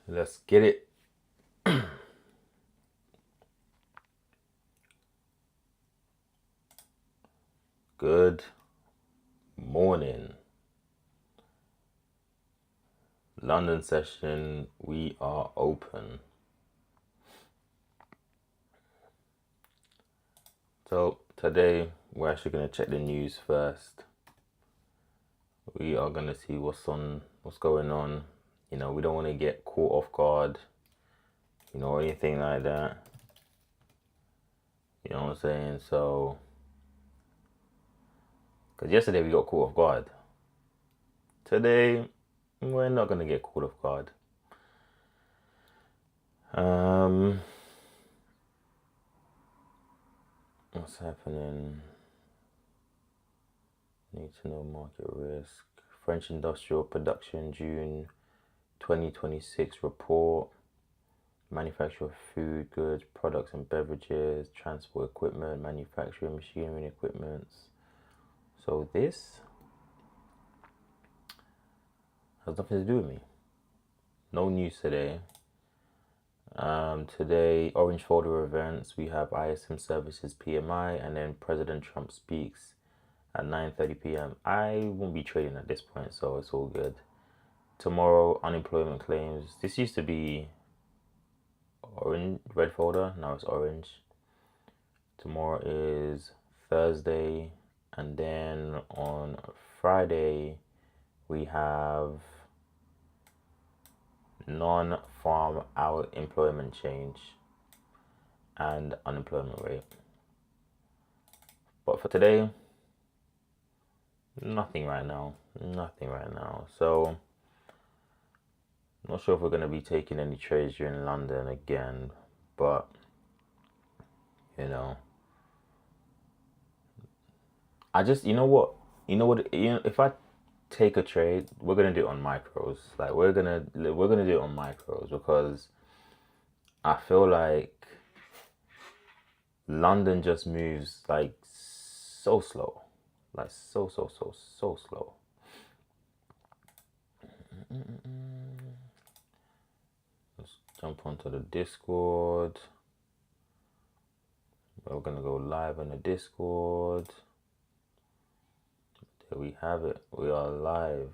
Let's get it. Good morning. London session, we are open. So today we're actually going to check the news first. We are going to see what's going on. We don't want to get caught off guard, or anything like that. You know what I'm saying? So, because yesterday we got caught off guard. Today, we're not going to get caught off guard. What's happening? Need to know market risk. French industrial production June 2026 report. Manufacture of food, goods, products and beverages, transport equipment, manufacturing machinery and equipment. So this has nothing to do with me. No news today. Today, Orange Folder events, we have ISM Services PMI, and then President Trump speaks at 9:30 p.m. I won't be trading at this point, so it's all good. Tomorrow, unemployment claims. This used to be orange, red folder. Now it's orange. Tomorrow is Thursday, and then on Friday we have non-farm hour employment change and unemployment rate. But for today, nothing right now. So not sure if we're going to be taking any trades during London again, but I just, if I take a trade, we're gonna do it on micros. Like we're gonna do it on micros because I feel like London just moves like so slow, like so slow. Let's jump onto the Discord. We're gonna go live on the Discord. There we have it. We are live.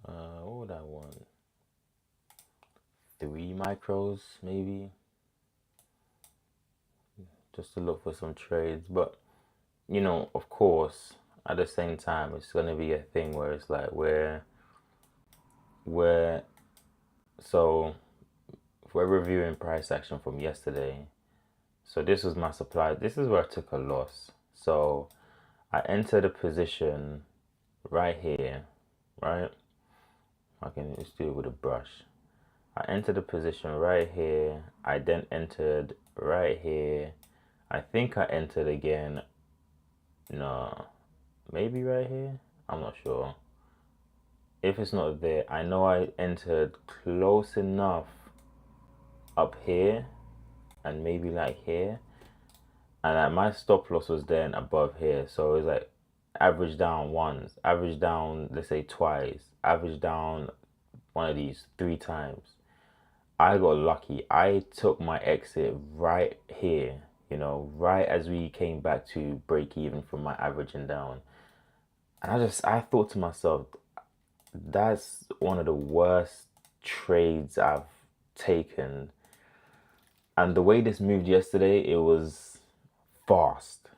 What would I want? 3 micros, maybe, just to look for some trades. But of course, at the same time, it's gonna be a thing where it's like we're so if we're reviewing price action from yesterday. So this was my supply. This is where I took a loss. So I entered a position right here, right? I can just do it with a brush. I entered a position right here. I then entered right here. I think I entered again. No, maybe right here. I'm not sure. If it's not there, I know I entered close enough up here and maybe like here. And my stop loss was then above here. So it was like average down once, average down, let's say twice, average down one of these 3 times. I got lucky. I took my exit right here, right as we came back to break even from my averaging down. And I thought to myself, that's one of the worst trades I've taken. And the way this moved yesterday, it was fast,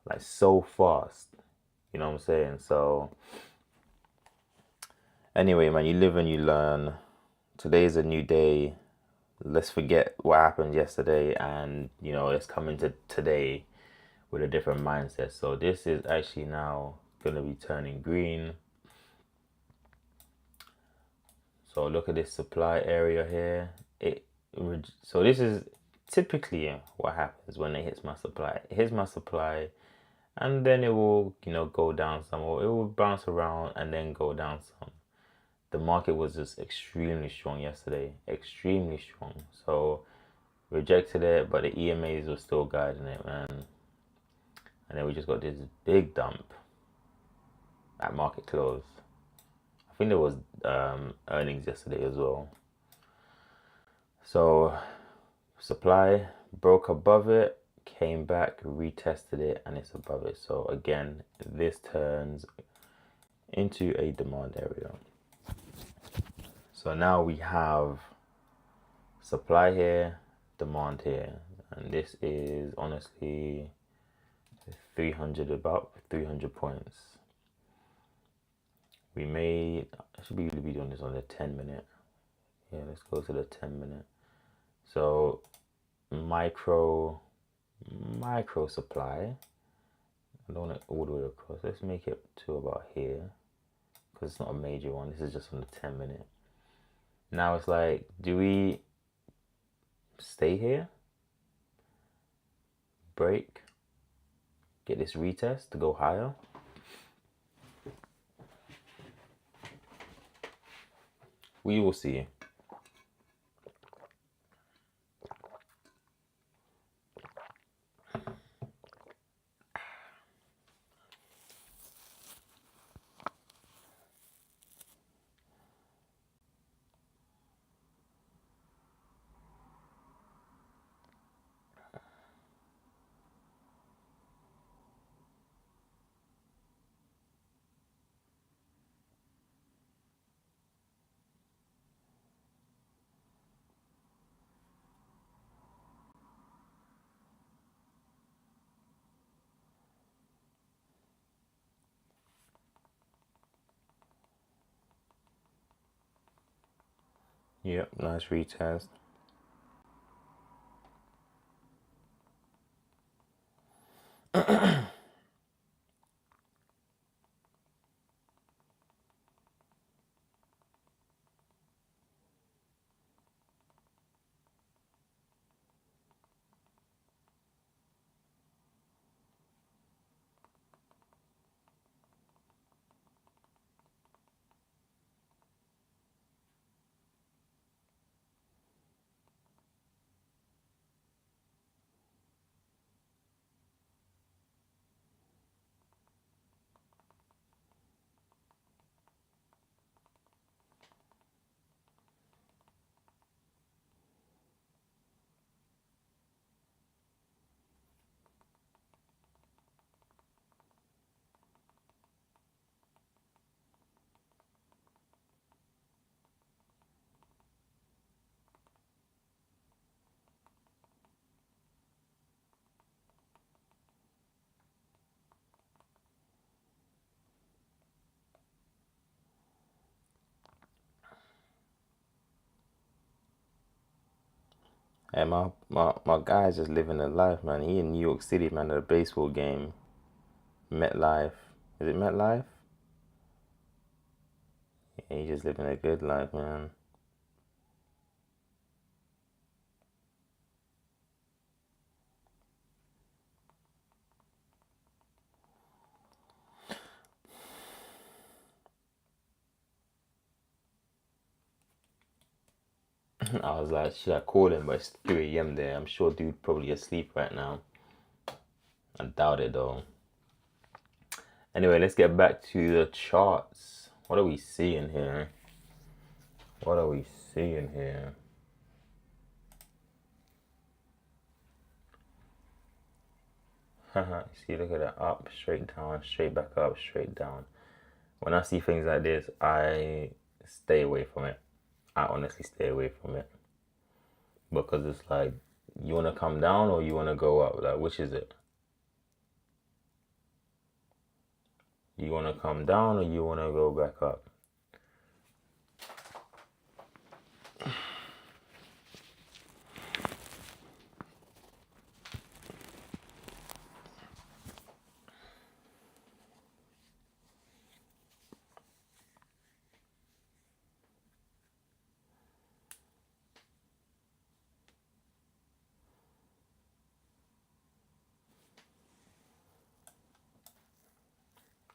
like so fast. You know what I'm saying? So, anyway, man, you live and you learn. Today's a new day. Let's forget what happened yesterday and, let's come into today with a different mindset. So, this is actually now going to be turning green. So, look at this supply area here. So, this is typically what happens when it hits my supply. It hits my supply and then it will, go down some, or it will bounce around and then go down some. The market was just extremely strong yesterday, extremely strong. So rejected it, but the EMAs were still guiding it, man. And then we just got this big dump at market close. I think there was earnings yesterday as well. So supply broke above it, came back, retested it, and it's above it. So again, this turns into a demand area. So now we have supply here, demand here, and this is honestly 300, about 300 points. We made, I should be really doing this on the 10-minute. Yeah, let's go to the 10-minute. So micro supply. I don't want it all the way across. Let's make it to about here, because it's not a major one. This is just on the 10-minute. Now it's like, do we stay here, break, get this retest to go higher? We will see. Yep, nice retest. Hey, my guy's just living a life, man. He in New York City, man, at a baseball game. MetLife. Is it MetLife? Yeah, he's just living a good life, man. I was like, should I call him? But it's 3 a.m. there. I'm sure dude probably asleep right now. I doubt it though. Anyway, let's get back to the charts. What are we seeing here? What are we seeing here? See, look at that. Up, straight down, straight back up, straight down. When I see things like this, I stay away from it. I honestly stay away from it. Because it's like, you want to come down or you want to go up? Like, which is it? You want to come down or you want to go back up?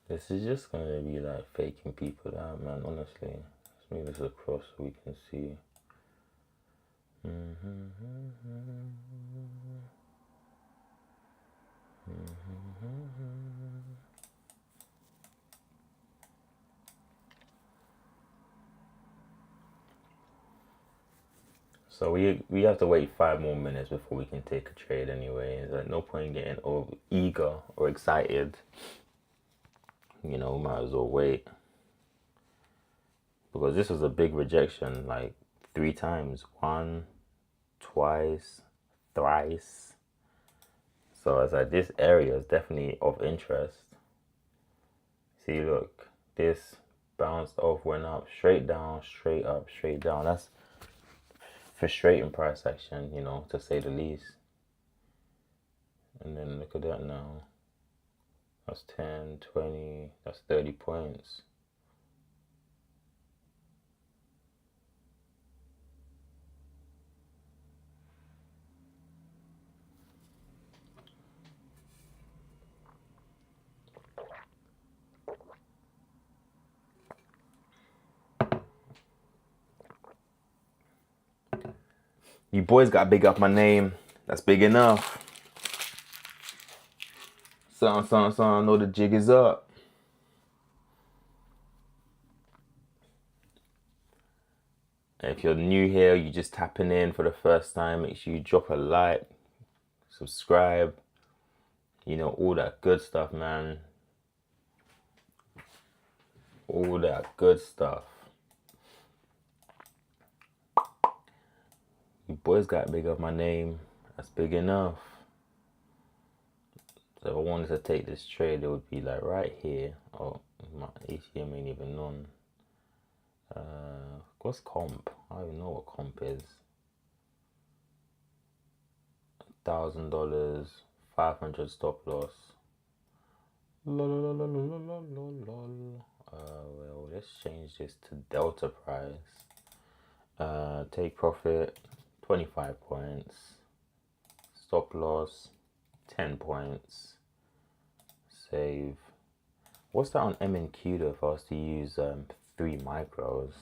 This is just going to be like faking people out, man, honestly. Let's move this across so we can see. So we have to wait 5 more minutes before we can take a trade anyway. There's like no point in getting eager or excited. We might as well wait. Because this was a big rejection, like 3 times. One, twice, thrice. So it's like this area is definitely of interest. See, look, this bounced off, went up, straight down, straight up, straight down. That's frustrating price action, to say the least. And then look at that now. That's 10, 20, that's 30 points. You boys gotta big up my name. That's big enough. Son, I know the jig is up. And if you're new here, you just tapping in for the first time, make sure you drop a like, subscribe, all that good stuff, man. All that good stuff. You boys got big up my name. That's big enough. So if I wanted to take this trade, it would be like right here. Oh, my ATM ain't even on. What's comp? I don't even know what comp is. $1,000, 500 stop loss. Well, let's change this to delta price. Take profit 25 points. Stop loss 10 points. Save. What's that on MNQ though if I was to use 3 micros?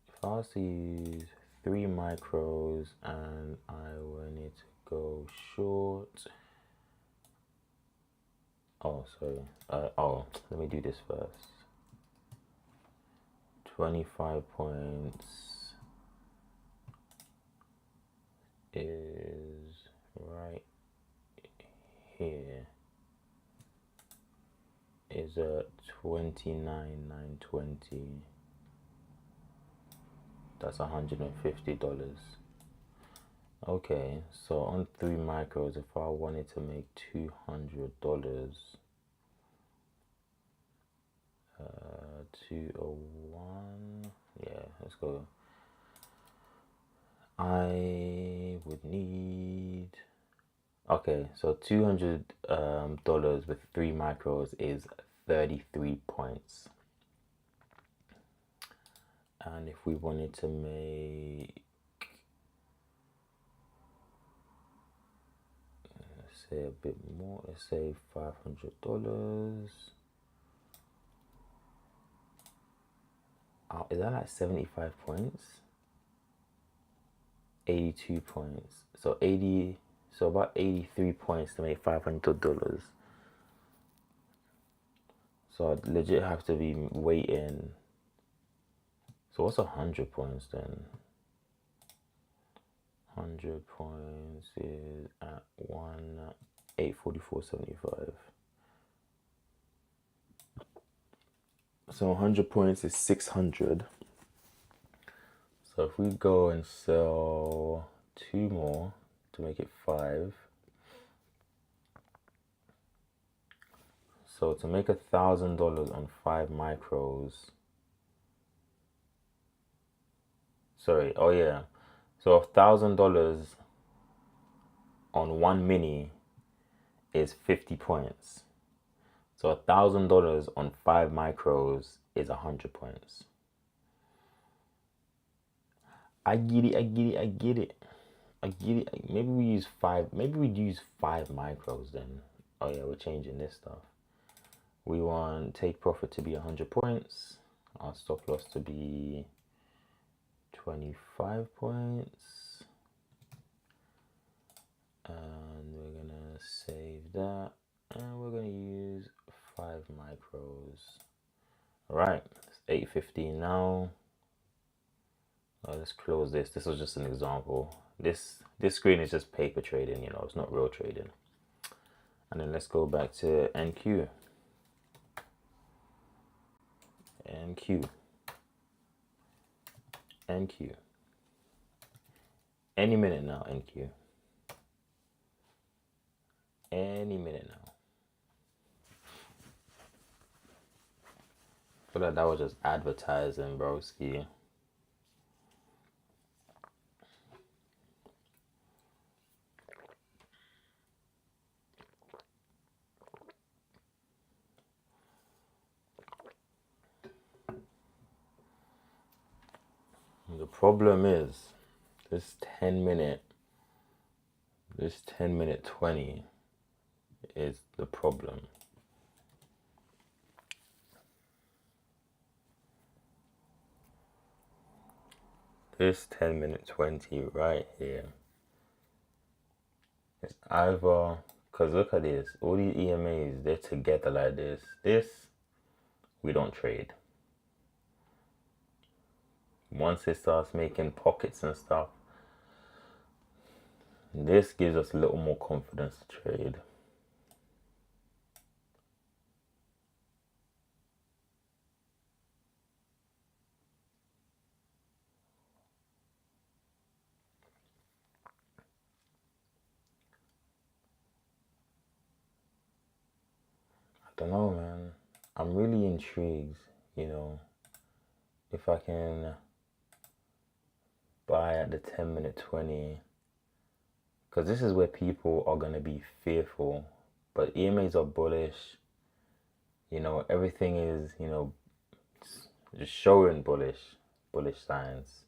If I was to use 3 micros and I wanted to go short. Oh, sorry. Let me do this first. 25 points is right here. Is at 29,920. That's $150. Okay, so on 3 micros, if I wanted to make $200, 201. Yeah, let's go. I would need. Okay, so $200 with 3 micros is 33 points. And if we wanted to make, let's say a bit more, let's say $500. Is that like 75 points? 82 points. So about 83 points to make $500. So I'd legit have to be waiting. So what's 100 points then? 100 points is at 844.75. So 100 points is 600. So if we go and sell 2 more to make it 5. So to make $1,000 on 5 micros. Sorry, oh yeah. So $1,000 on 1 mini is 50 points. So $1,000 on 5 micros is 100 points. I get it. Maybe we use 5. Maybe we'd use 5 micros then. Oh yeah, we're changing this stuff. We want take profit to be 100 points. Our stop loss to be 25 points. And we're gonna save that, and we're gonna use 5 micros. All right, it's 8:15 now. Let's close this. This was just an example. This screen is just paper trading, you know, it's not real trading. And then let's go back to NQ. NQ. NQ. Any minute now, NQ. Any minute now. I feel like that was just advertising, broski. The problem is this 10 minute 20 is the problem. This 10 minute 20 right here. It's either, because look at this, all these EMAs, they're together like this. This, we don't trade. Once it starts making pockets and stuff, this gives us a little more confidence to trade. I don't know, man. I'm really intrigued, you know, if I can buy at the 10 minute 20, because this is where people are going to be fearful, but EMAs are bullish, you know, everything is, you know, just showing bullish signs.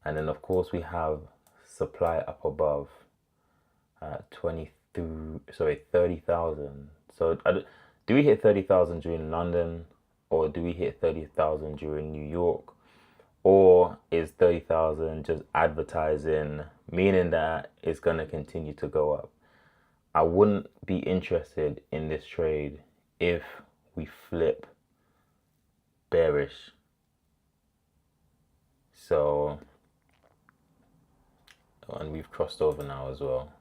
And then of course we have supply up above 30,000. So do we hit 30,000 during London, or do we hit 30,000 during New York? Or is 30,000 just advertising, meaning that it's going to continue to go up? I wouldn't be interested in this trade if we flip bearish. So, and we've crossed over now as well.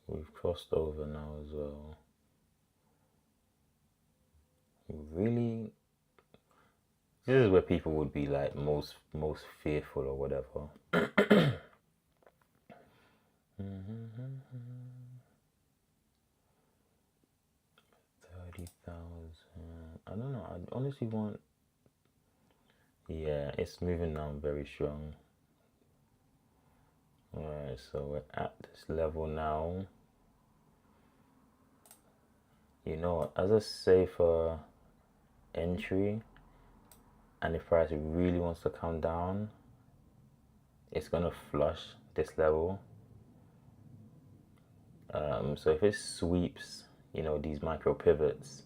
We've crossed over now as well. Really, this is where people would be like most fearful or whatever. 30,000. I don't know. I honestly want. Yeah, it's moving now very strong. Alright, so we're at this level now. You know, as a safer entry, and if price really wants to come down, it's gonna flush this level. So if it sweeps, you know, these micro pivots,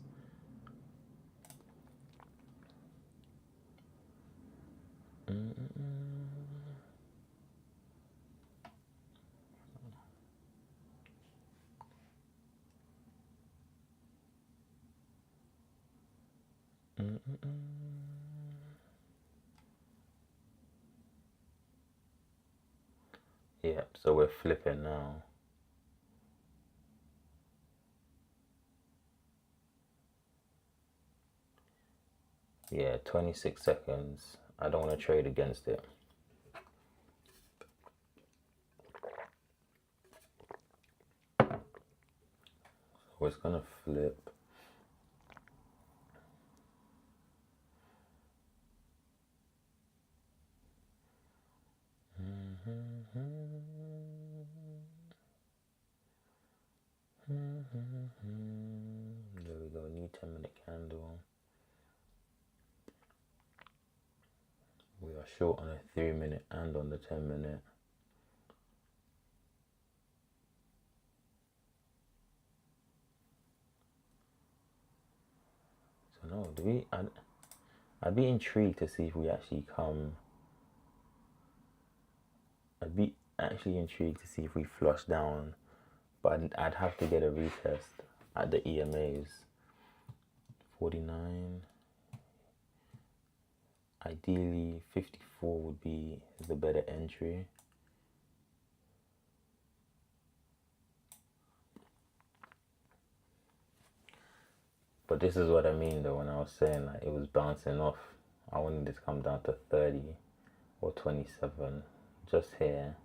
yeah, so we're flipping now. Yeah, 26 seconds. I don't want to trade against it. So it's gonna flip. There we go, new 10-minute candle. We are short on a 3-minute and on the 10-minute. know. I'd be intrigued to see if we actually come. I'd be actually intrigued to see if we flush down, but I'd have to get a retest at the EMAs. 49. Ideally, 54 would be the better entry. But this is what I mean though when I was saying like it was bouncing off. I wanted it to come down to 30 or 27 just here.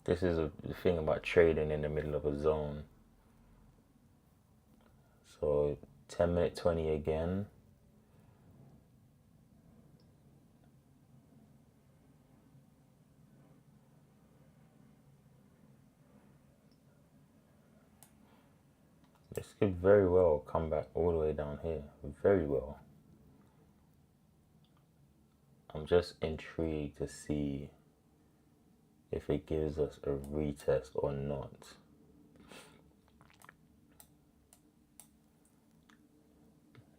This is the thing about trading in the middle of a zone. So 10-minute 20 again. This could very well come back all the way down here. Very well. I'm just intrigued to see if it gives us a retest or not.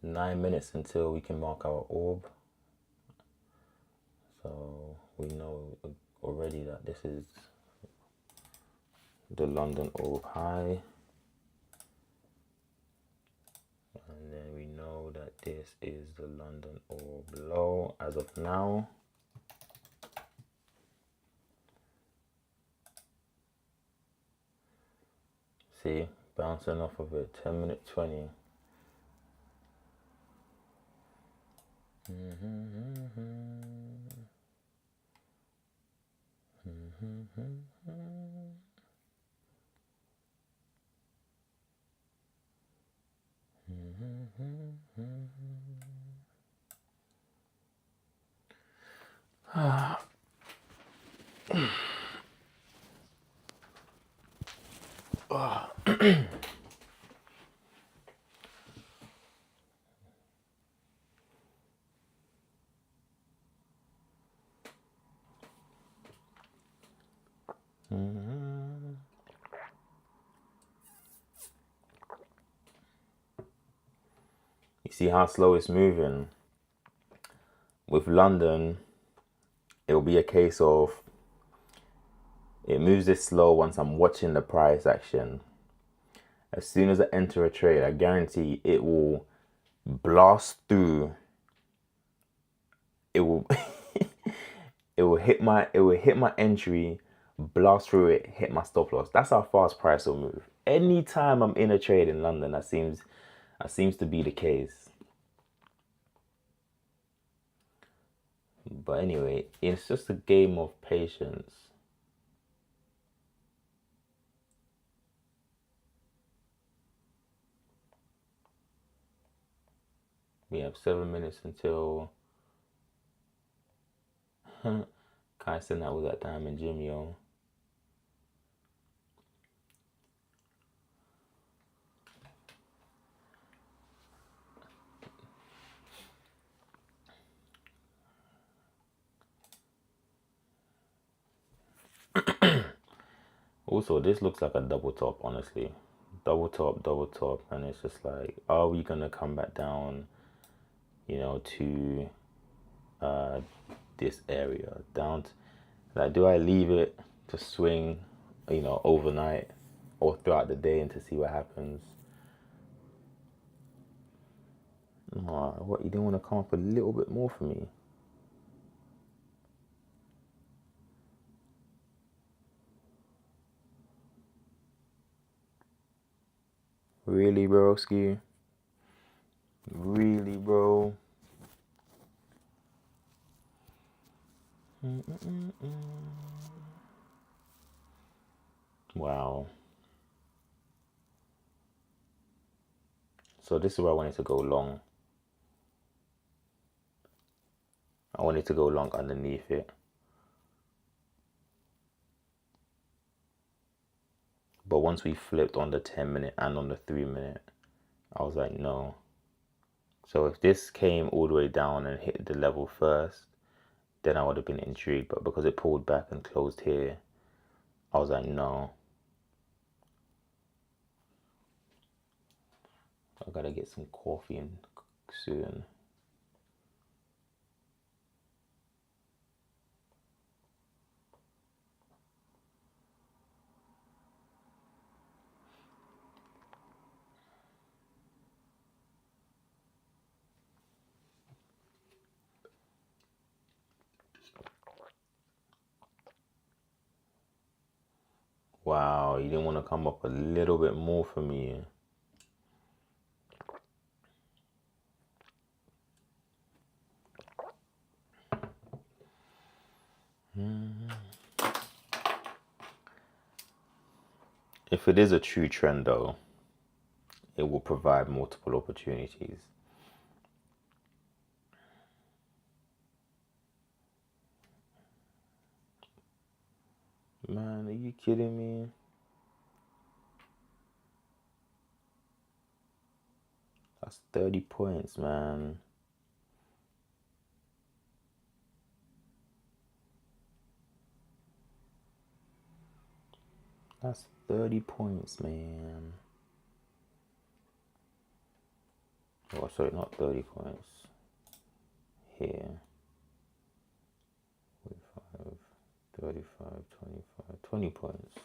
Nine minutes until we can mark our orb. So we know already that this is the London orb high. And then we know that this is the London orb low as of now. See, bouncing off of it, 10-minute 20. You see how slow it's moving? With London, it'll be a case of it moves this slow once I'm watching the price action. As soon as I enter a trade, I guarantee it will blast through. It will it will hit my entry, blast through it, hit my stop loss. That's how fast price will move. Anytime I'm in a trade in London, that seems to be the case. But anyway, it's just a game of patience. We have 7 minutes until Kai said that was that time in gym, yo. Also, this looks like a double top, honestly. Double top, and it's just like, are we gonna come back down, you know, to this area? Down to, like, do I leave it to swing, you know, overnight or throughout the day and to see what happens? What, you didn't want to come up a little bit more for me? Really, broski? Really, bro? Wow. So this is where I wanted to go long. I wanted to go long underneath it. But once we flipped on the 10-minute and on the 3-minute, I was like, no. So if this came all the way down and hit the level first, then I would have been intrigued. But because it pulled back and closed here, I was like, no. I gotta get some coffee in soon. Wow, you didn't want to come up a little bit more for me. If it is a true trend though, it will provide multiple opportunities. Man, are you kidding me? That's 30 points, man. That's 30 points, man. Oh, sorry, not 30 points. Here. 45, 35, 25, 20 points.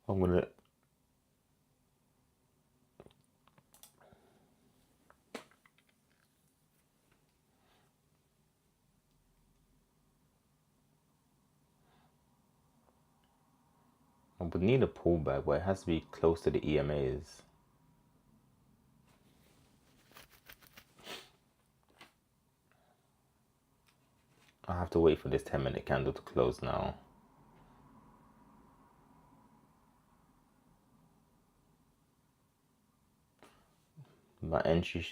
I'm gonna... I would need a pullback, but it has to be close to the EMAs. I have to wait for this 10-minute candle to close now. My entry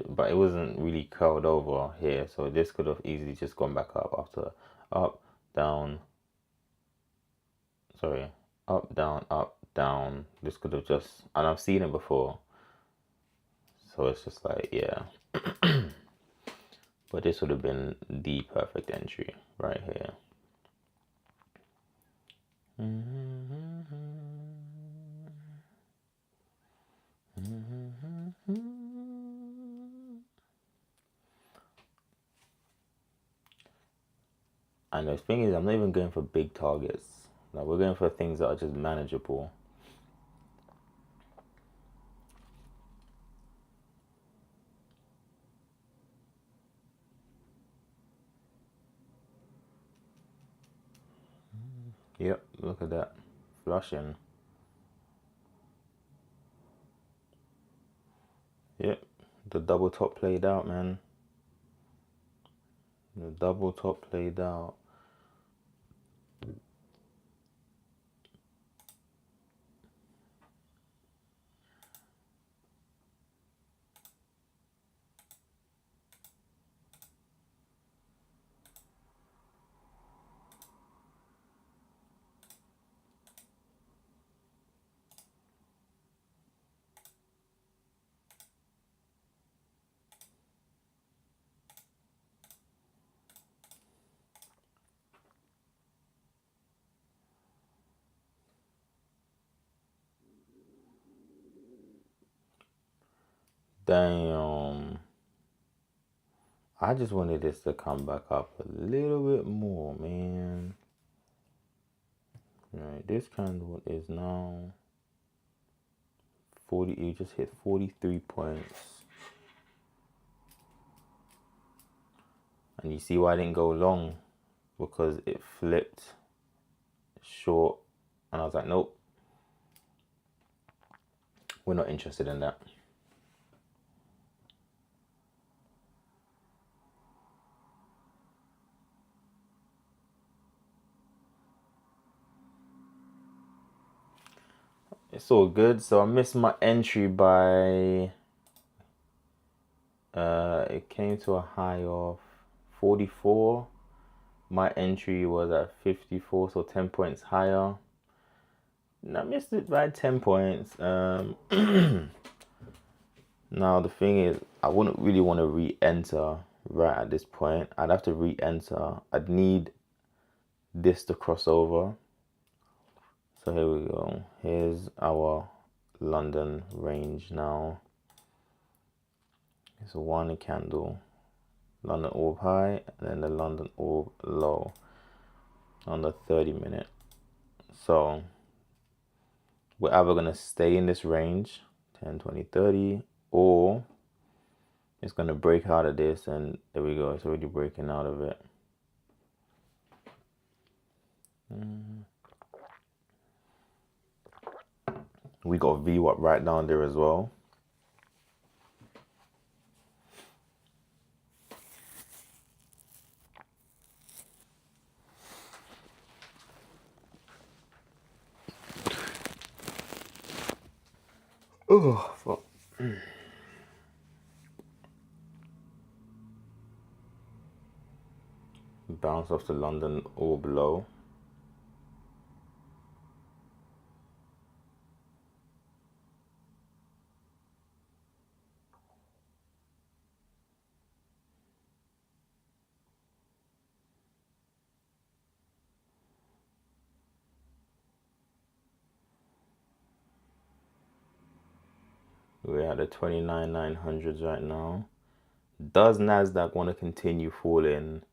but it wasn't really curled over here, so this could have easily just gone back up after up, down. Sorry, up, down. This could have just, and I've seen it before, so it's just like, yeah. But this would have been the perfect entry right here. And the thing is, I'm not even going for big targets. Like, we're going for things that are just manageable. Yep, look at that. Flushing. Yep, the double top played out, man. The double top played out. Damn. I just wanted this to come back up a little bit more, man. Right, this candle is now 40. You just hit 43 points. And you see why I didn't go long? Because it flipped short. And I was like, nope. We're not interested in that. It's all good. So I missed my entry by... it came to a high of 44. My entry was at 54, so 10 points higher. And I missed it by 10 points. Now the thing is, I wouldn't really want to re-enter right at this point. I'd have to re-enter. I'd need this to cross over. So here we go. Here's our London range now. It's one candle. London orb high and then the London orb low on the 30-minute. So we're either going to stay in this range, 10, 20, 30, or it's going to break out of this, and there we go. It's already breaking out of it. We got VWAP right down there as well. Oh, fuck. Bounce off the London orb low. We're at the 29,900s right now. Does NASDAQ want to continue falling?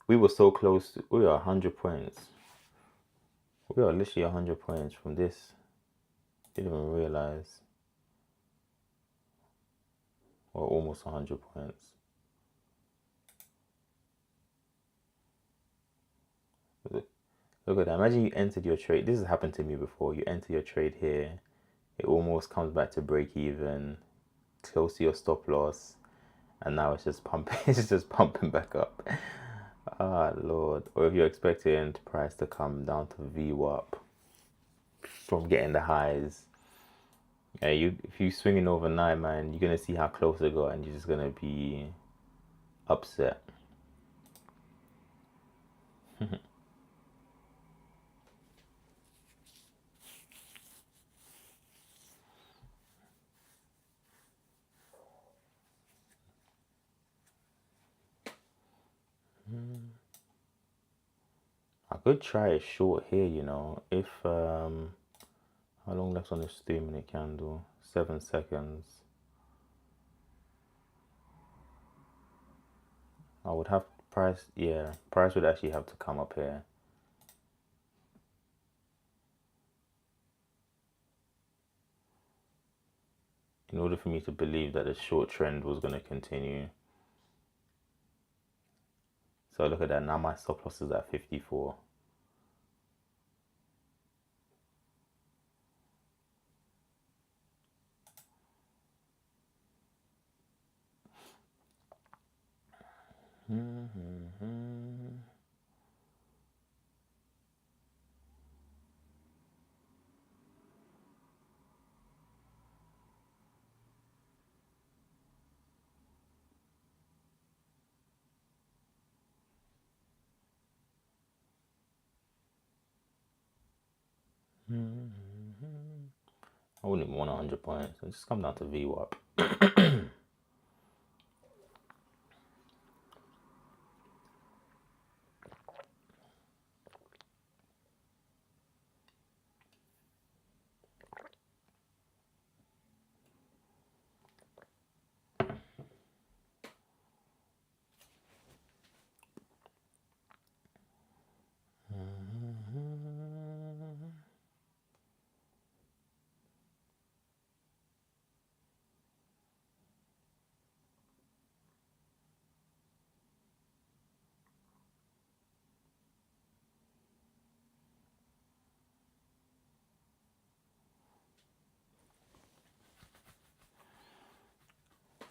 We were so close. We are 100 points. We are literally 100 points from this. Didn't even realize. We're almost 100 points. Look at that. Imagine you entered your trade. This has happened to me before. You enter your trade here. It almost comes back to break even, close to your stop loss, and now it's just pumping. It's just pumping back up. Ah, Lord. Or if you're expecting the price to come down to VWAP from getting the highs, yeah, if you swinging overnight, man, you're gonna see how close it got, and you're just gonna be upset. I could try a short here, you know, if how long left on this 3-minute candle? 7 seconds. I would have price, yeah, price would actually have to come up here. In order for me to believe that the short trend was going to continue. So look at that, now my stop loss is at 54. I wouldn't even want 100 points. It'll just come down to VWAP.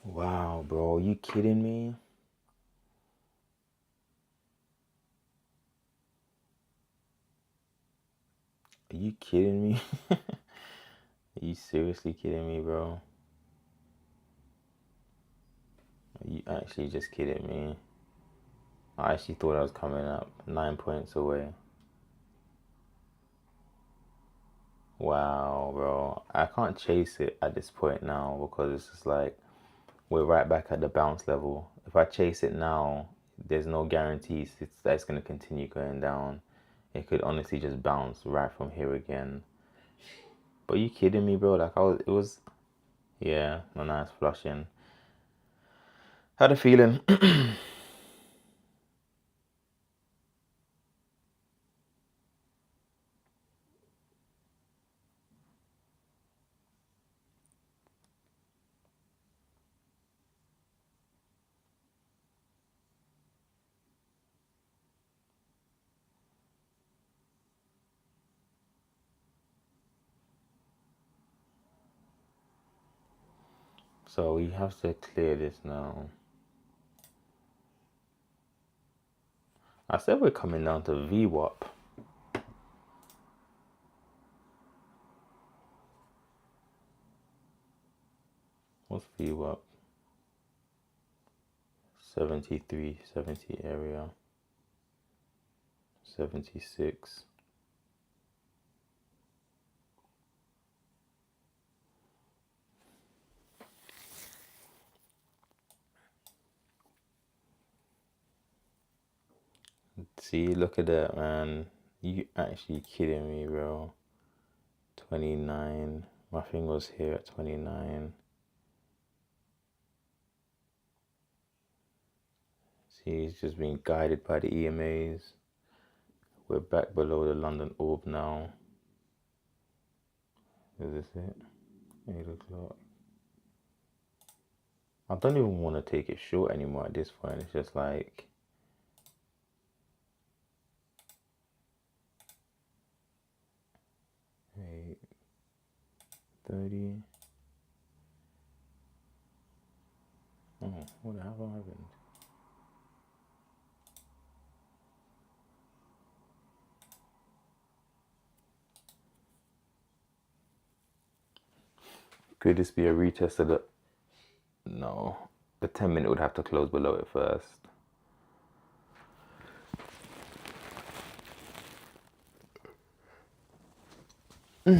Wow, bro, you kidding me? Are you kidding me? Are you seriously kidding me, bro? Are you actually just kidding me? I actually thought I was coming up 9 points away. Wow, bro. I can't chase it at this point now because it's just like we're right back at the bounce level. If I chase it now, there's no guarantees that it's going to continue going down. It could honestly just bounce right from here again. But you kidding me, bro? Like it was, yeah, no, nice flushing. Had a feeling. So we have to clear this now. I said we're coming down to VWAP. What's VWAP? 73, 70 area. 76. See, look at that, man. You actually kidding me, bro. 29. My thing was here at 29. See, he's just being guided by the EMAs. We're back below the London orb now. Is this it? 8 o'clock. I don't even want to take it short anymore at this point. It's just like... 8:30. Oh, what the hell happened? Could this be a retest of the... No. The 10-minute would have to close below it first. Oh,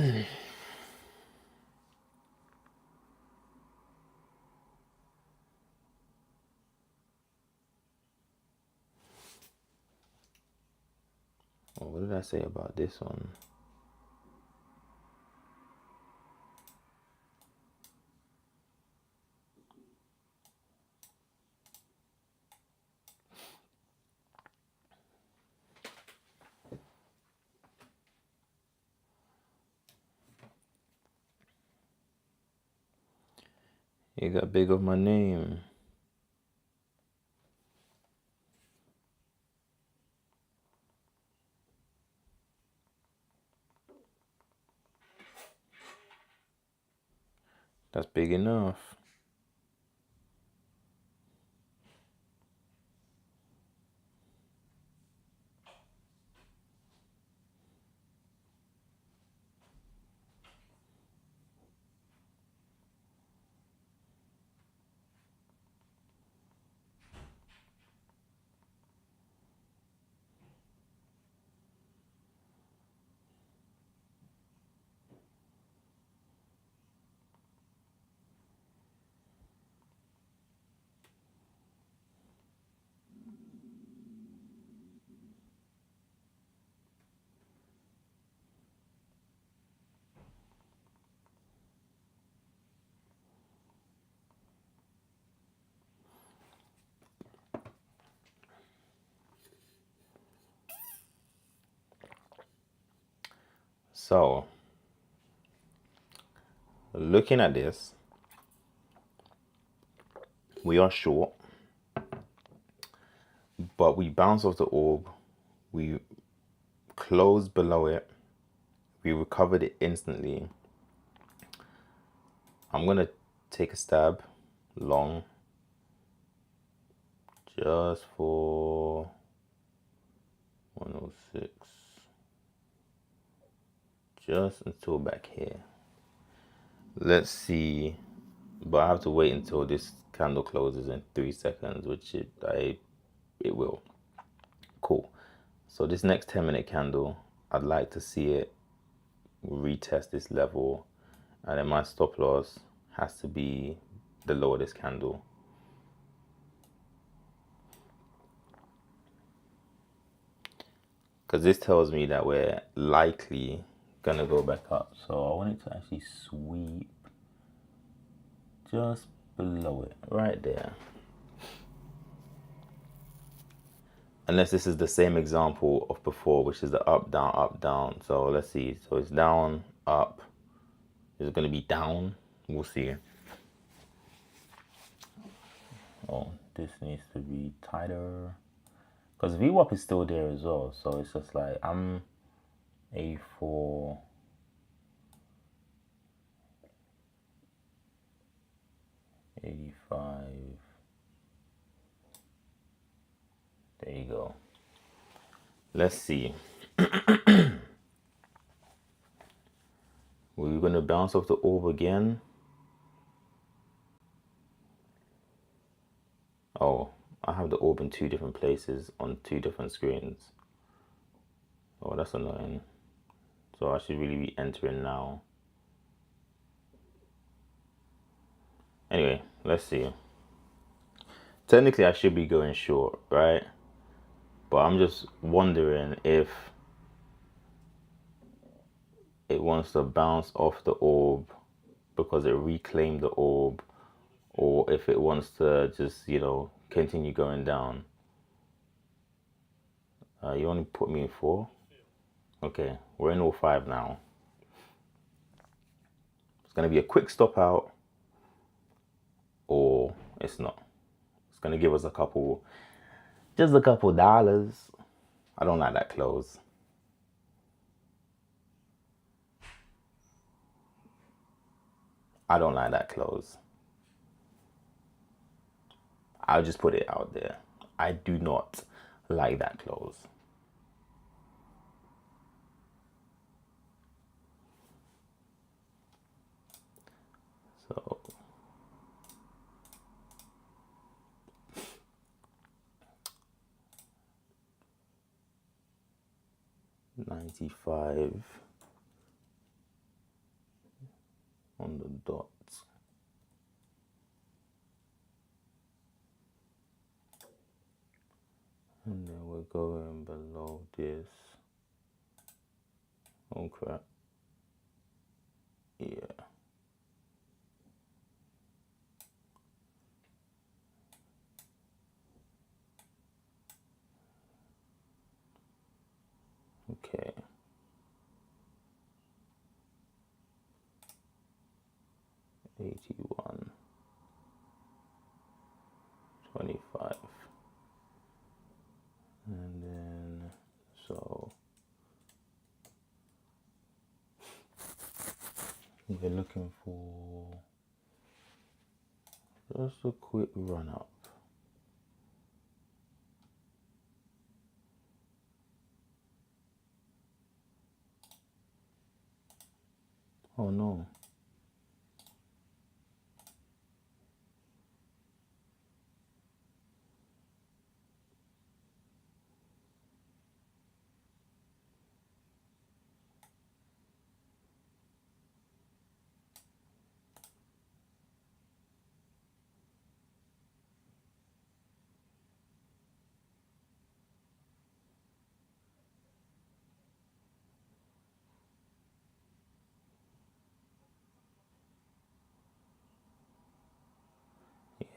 what did I say about this one? You got big of my name. That's big enough. So, looking at this, we are short, but we bounce off the orb, we closed below it, we recovered it instantly. I'm gonna take a stab long just for 106, just until back here. Let's see, but I have to wait until this candle closes in 3 seconds, which it will. Cool. So this next 10-minute candle, I'd like to see it retest this level, and then my stop loss has to be the lower this candle. because this tells me that we're likely gonna go back up. So I want it to actually sweep just below it, right there. Unless this is the same example of before, which is the up, down, up, down. So let's see. So it's down, up. Is it gonna be down? We'll see. Oh, this needs to be tighter. Because VWAP is still there as well. So it's just like I'm A4. $85. There you go. Let's see. We're gonna bounce off the orb again. Oh, I have the orb in two different places on two different screens. Oh, that's annoying. So I should really be entering now. Anyway, let's see. Technically, I should be going short, right? But I'm just wondering if it wants to bounce off the orb because it reclaimed the orb, or if it wants to just, continue going down. You only put me in 4? Okay, we're in all 5 now. It's going to be a quick stop out, or it's not. It's going to give us just a couple dollars. I don't like that close. I don't like that close. I'll just put it out there. I do not like that close. So $95 on the dot. And then we're going below this. Oh crap. Yeah. Okay. $81.25. And then so we're looking for just a quick run up. Oh no.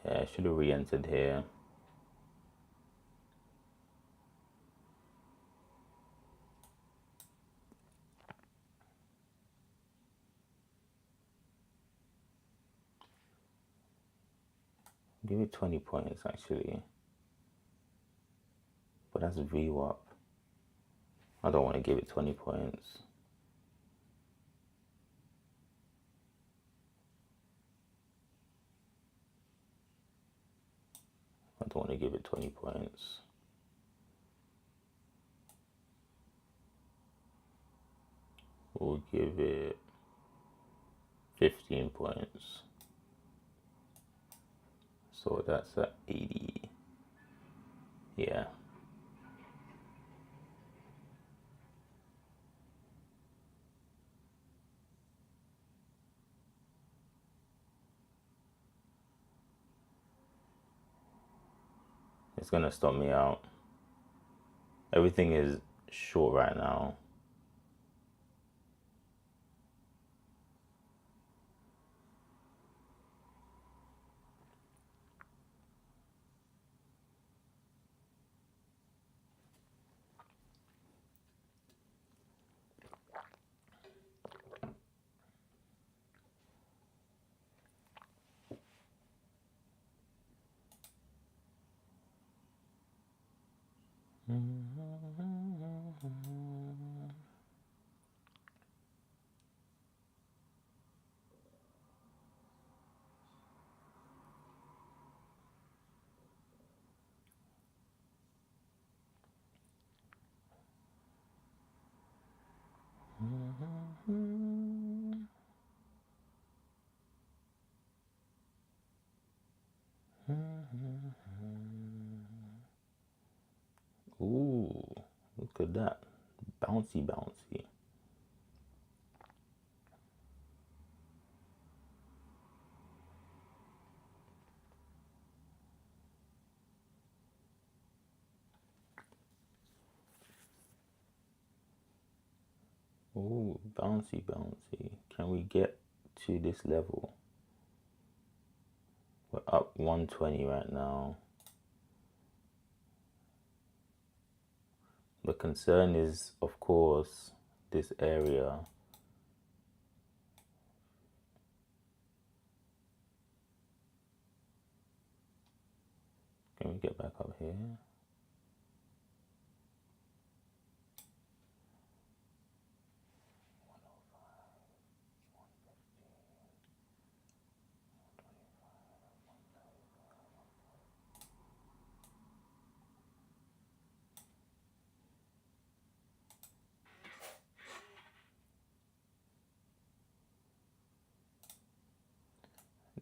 Yeah, I should have re-entered here. Give it 20 points actually. But that's VWAP. I don't want to give it 20 points. I don't want to give it 20 points. We'll give it 15 points. So that's at 80. Yeah. It's gonna stop me out. Everything is short right now. Ooh, look at that. Bouncy, bouncy. Ooh, bouncy, bouncy. Can we get to this level? We're up 120 right now. The concern is, of course, this area. Can we get back up here?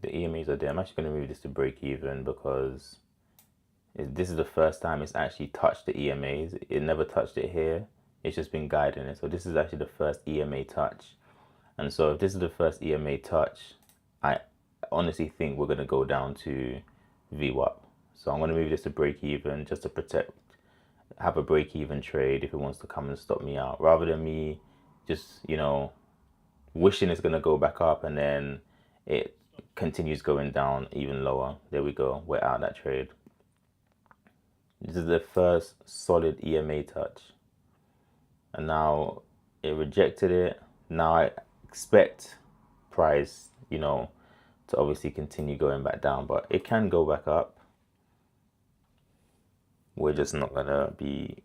The EMAs are there. I'm actually going to move this to break even because this is the first time it's actually touched the EMAs. It never touched it here. It's just been guiding it. So this is actually the first EMA touch. And so if this is the first EMA touch, I honestly think we're going to go down to VWAP. So I'm going to move this to break even just to protect, have a break even trade if it wants to come and stop me out, rather than me just, wishing it's going to go back up and then it continues going down even lower. There we go. We're out of that trade. This is the first solid EMA touch. And now it rejected it. Now I expect price, to obviously continue going back down, but it can go back up. We're just not gonna be,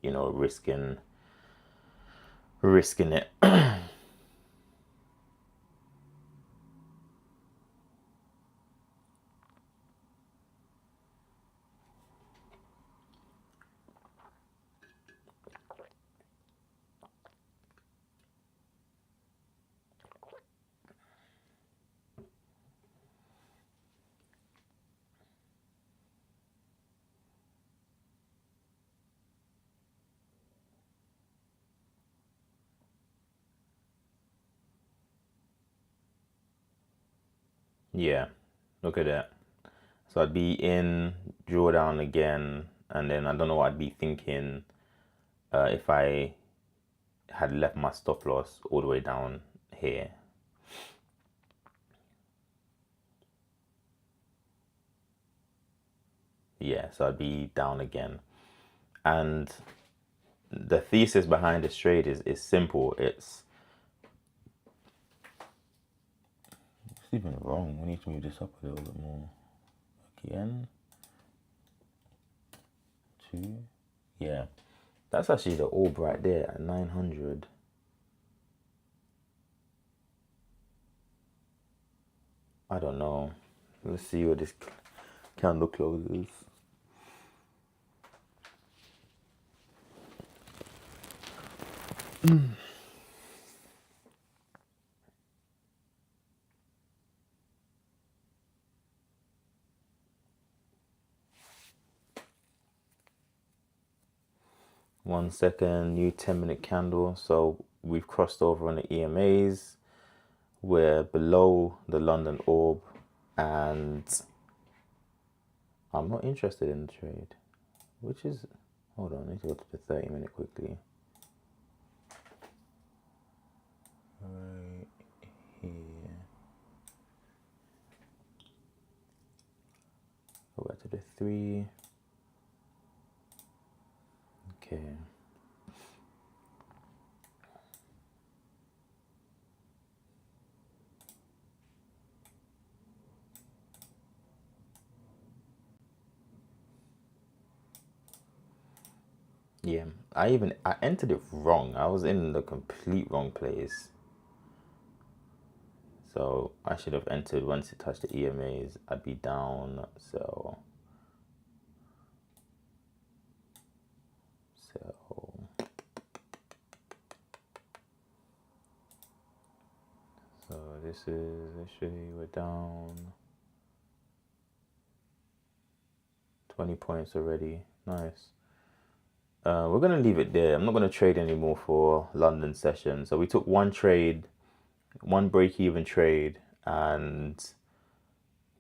risking it. Yeah, look at that. So I'd be in drawdown again, and then I don't know what I'd be thinking if I had left my stop loss all the way down here. Yeah, so I'd be down again. And the thesis behind this trade is simple. It's even wrong. We need to move this up a little bit more. Again. 2. Yeah. That's actually the orb right there at 900. I don't know. Let's see what this candle closes. One second, new 10-minute candle. So we've crossed over on the EMAs. We're below the London orb, and I'm not interested in the trade, which is, hold on, I need to go to the 30-minute quickly. 233. Okay. Yeah, I entered it wrong. I was in the complete wrong place. So I should have entered once it touched the EMAs, I'd be down. So this is literally we're down 20 points already. Nice. We're gonna leave it there. I'm not gonna trade anymore for London session. So we took one trade, one break-even trade, and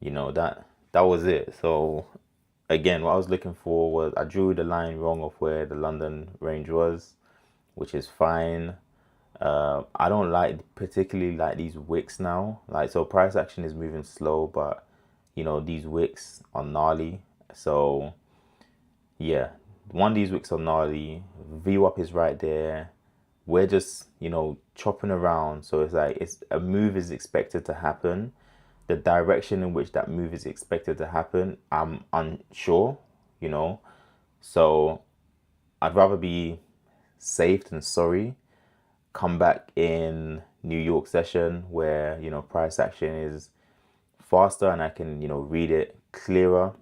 that was it. So again, what I was looking for was I drew the line wrong of where the London range was, which is fine. I don't particularly like these wicks now. Like, so price action is moving slow, but these wicks are gnarly. So yeah, one of these wicks are gnarly. VWAP is right there. We're just chopping around. So it's like it's a move is expected to happen. The direction in which that move is expected to happen, I'm unsure. So I'd rather be safe than sorry. Come back in New York session where price action is faster and I can read it clearer.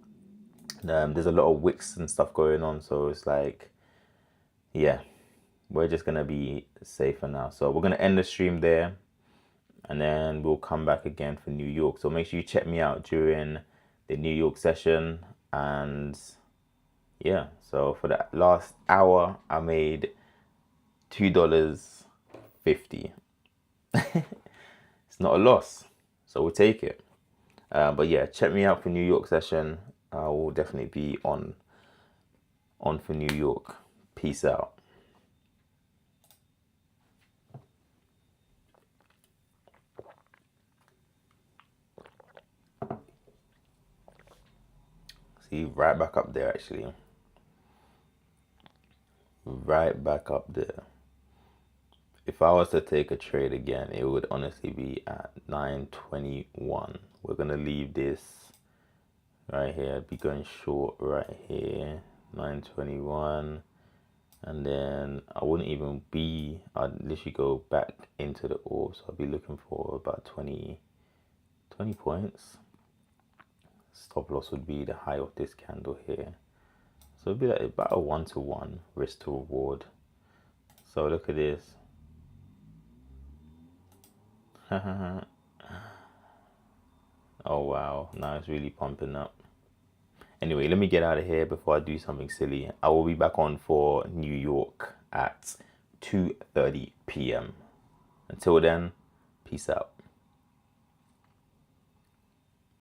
There's a lot of wicks and stuff going on, so it's like, yeah, we're just gonna be safer now. So we're gonna end the stream there, and then we'll come back again for New York. So make sure you check me out during the New York session. And yeah, so for that last hour, I made $2.50. It's not a loss, so we'll take it. But yeah, check me out for New York session. I will definitely be on for New York. Peace out. See, right back up there actually. Right back up there. If I was to take a trade again, it would honestly be at 921. We're gonna leave this right here. I'd be going short right here, 921, and then I wouldn't even be. I'd literally go back into the orb, so I'd be looking for about 20 points. Stop loss would be the high of this candle here, so it'd be like about a 1-to-1 risk to reward. So look at this. Oh wow, now it's really pumping up. Anyway, let me get out of here before I do something silly. I will be back on for New York at 2:30 p.m. Until then, peace out.